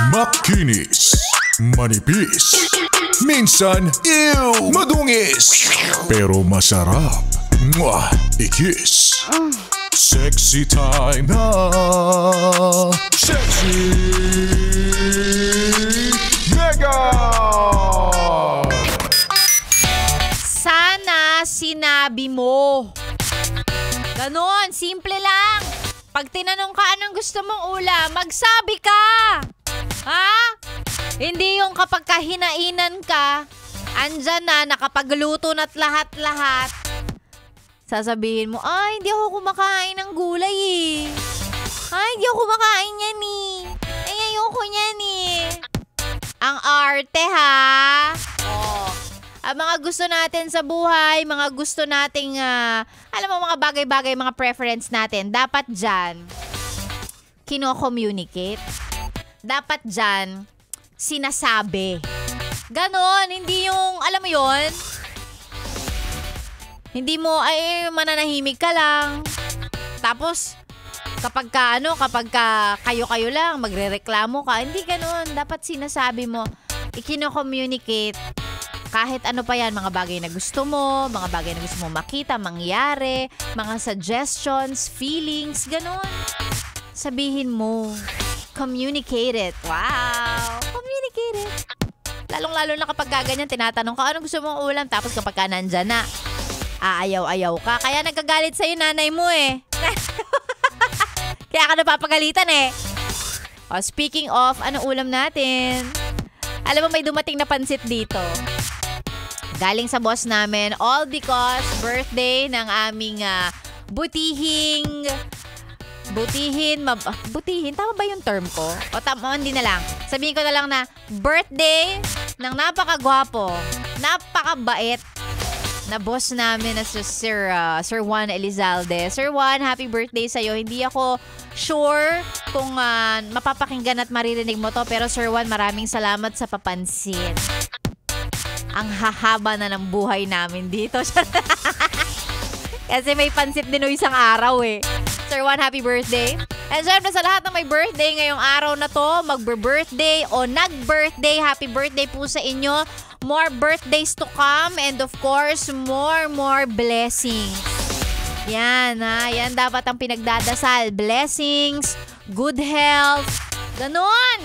Makinis, manipis, minsan madungis, pero masarap. Mwah! I-kiss. Sexy time na. Sexy Mega! Sana sinabi mo. Ganon, simple lang. Pag tinanong ka anong gusto mong ulam, magsabi ka. Ha? Hindi yung kapag kahinainan ka, andyan na, nakapagluto na't lahat-lahat. Sasabihin mo, ay, hindi ako kumakain ng gulay eh. Ay, hindi ako kumakain yan eh. Ay, ayoko yan eh. Ang arte ha. Oh. Ang mga gusto natin sa buhay, mga gusto nating, alam mo, mga bagay-bagay, mga preference natin, dapat dyan, kino-communicate. Dapat dyan, sinasabi. Ganon, hindi yung, alam mo yon, hindi mo, ay, mananahimik ka lang. Tapos, kapag kayo-kayo lang, magrereklamo ka, hindi ganon. Dapat sinasabi mo, ikino-communicate. Kahit ano pa yan, mga bagay na gusto mo, mga bagay na gusto mo makita, mangyari, mga suggestions, feelings, ganon. Sabihin mo. Communicate it. Wow! Communicate it. Lalong-lalo na kapag ganyan, tinatanong ka, anong gusto mong ulam? Tapos kapag ka nandyan na, aayaw-ayaw ka. Kaya nagkagalit sa'yo nanay mo eh. Kaya ka napapagalitan eh. Oh, speaking of, anong ulam natin? Alam mo, may dumating na pansit dito. Galing sa boss namin, all because birthday ng aming butihin, tama ba yung term ko? O tama, hindi na lang. Sabihin ko na lang na birthday ng napakagwapo, napakabait na boss namin na si Sir Juan Elizalde. Sir Juan, happy birthday sa'yo. Hindi ako sure kung mapapakinggan at maririnig mo to, pero Sir Juan, maraming salamat sa papansin. Ang hahaba na ng buhay namin dito. Kasi may pansit din o isang araw eh. Sir Juan, happy birthday. And syempre sa lahat ng may birthday ngayong araw na to, mag-birthday o nag-birthday, happy birthday po sa inyo. More birthdays to come and of course, more blessings. Yan ha, yan dapat ang pinagdadasal. Blessings, good health, ganon.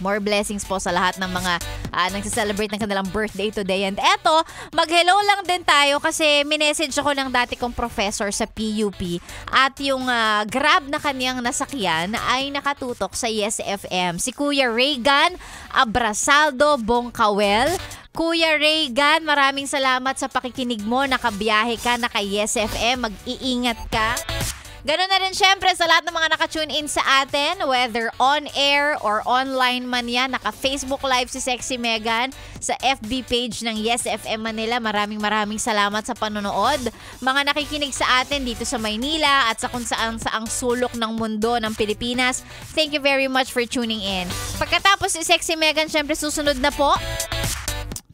More blessings po sa lahat ng mga nagsiselebrate ng kanilang birthday today. And eto, mag-hello lang din tayo kasi minessage ako ng dati kong professor sa PUP at yung Grab na kaniyang nasakyan ay nakatutok sa Yes FM. Si Kuya Reagan Abrasaldo Bongkawel. Kuya Reagan, maraming salamat sa pakikinig mo. Nakabiyahe ka, naka-Yes FM. Mag-iingat ka. Ganun na rin syempre sa lahat ng mga nakatune in sa atin, whether on air or online man yan. Naka-Facebook Live si Sexy Megan sa FB page ng Yes FM Manila. Maraming salamat sa panonood. Mga nakikinig sa atin dito sa Maynila at sa kung saang sulok ng mundo ng Pilipinas. Thank you very much for tuning in. Pagkatapos si Sexy Megan, syempre susunod na po,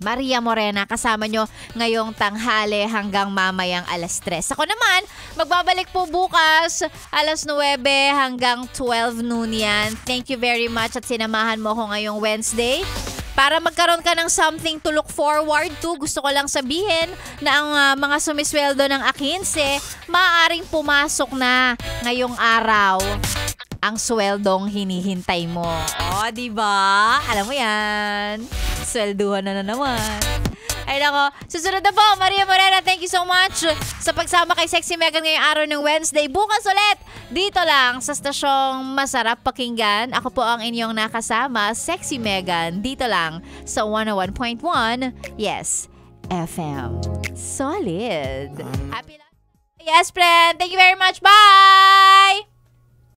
Maria Morena, kasama nyo ngayong tanghali hanggang mamayang alas 3. Ako naman, magbabalik po bukas alas 9 hanggang 12 noon yan. Thank you very much at sinamahan mo ako ngayong Wednesday. Para magkaroon ka ng something to look forward to, gusto ko lang sabihin na ang mga sumisweldo ng A15, maaaring pumasok na ngayong araw ang sweldong hinihintay mo. O, diba? Alam mo yan. Swelduhan na naman. Ay nako, susunod na po, Maria Morena, thank you so much sa pagsama kay Sexy Megan ngayong araw ng Wednesday. Bukas ulit, dito lang sa stasyong masarap pakinggan. Ako po ang inyong nakasama, Sexy Megan, dito lang sa 101.1 Yes FM. Solid. Happy Yes, friend. Thank you very much. Bye!